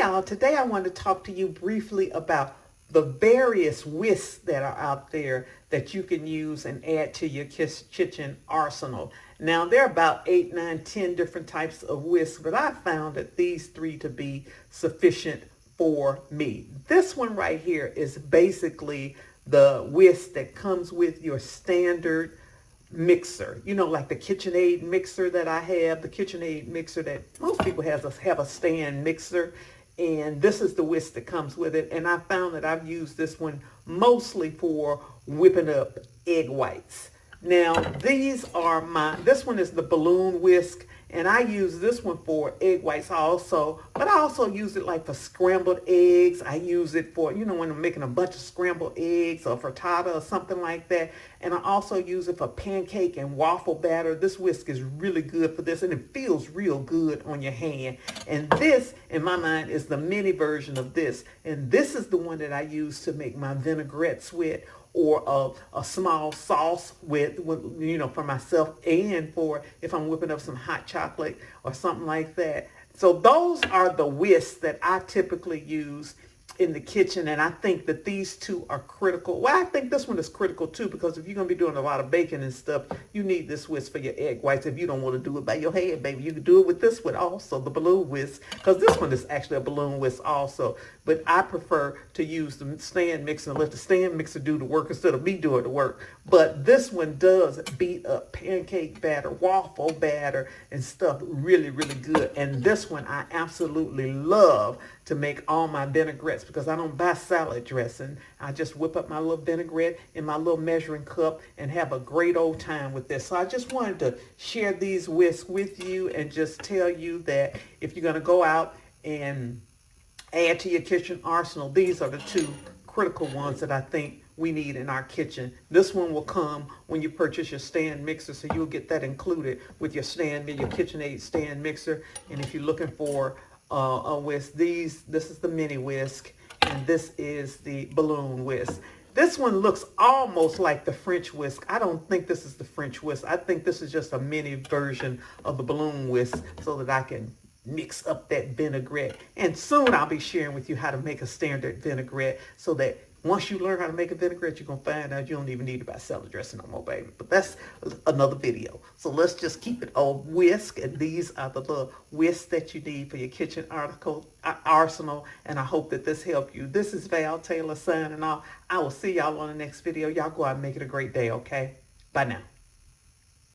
y'all, today I want to talk to you briefly about the various whisks that are out there that you can use and add to your kitchen arsenal. Now there are about 8, 9, 10 different types of whisks, but I found that these three to be sufficient for me. This one right here is basically the whisk that comes with your standard mixer, like the KitchenAid mixer that I have, the KitchenAid mixer that most people have a stand mixer, and this is the whisk that comes with it. And I found that I've used this one mostly for whipping up egg whites. Now this one is the balloon whisk, and I use this one for egg whites also, but I also use it like for scrambled eggs. I use it for, when I'm making a bunch of scrambled eggs or frittata or something like that. And I also use it for pancake and waffle batter. This whisk is really good for this, and it feels real good on your hand. And this, in my mind, is the mini version of this. And this is the one that I use to make my vinaigrettes with, or a small sauce with, for myself, and for if I'm whipping up some hot chocolate or something like that. So those are the whisks that I typically use in the kitchen, and I think that these two are critical. Well, I think this one is critical too, because if you're going to be doing a lot of baking and stuff, you need this whisk for your egg whites. If you don't want to do it by your hand, baby, you can do it with this one also, the balloon whisk, because this one is actually a balloon whisk also. But I prefer to use the stand mixer and let the stand mixer do the work instead of me doing the work. But this one does beat up pancake batter, waffle batter, and stuff really, really good. And this one I absolutely love to make all my vinaigrettes, because I don't buy salad dressing. I just whip up my little vinaigrette in my little measuring cup and have a great old time with this. So I just wanted to share these whisks with you and just tell you that if you're going to go out and add to your kitchen arsenal, these are the two critical ones that I think we need in our kitchen. This one will come when you purchase your stand mixer, so you'll get that included with your KitchenAid stand mixer. And if you're looking for a whisk, this is the mini whisk, and this is the balloon whisk. This one looks almost like the French whisk. I don't think this is the French whisk. I think this is just a mini version of the balloon whisk, so that I can mix up that vinaigrette. And soon I'll be sharing with you how to make a standard vinaigrette, so that once you learn how to make a vinaigrette, you're going to find out you don't even need to buy salad dressing no more, baby. But that's another video. So let's just keep it on whisk. And these are the little whisks that you need for your kitchen arsenal. And I hope that this helped you. This is Val Taylor signing off. I will see y'all on the next video. Y'all go out and make it a great day, okay? Bye now.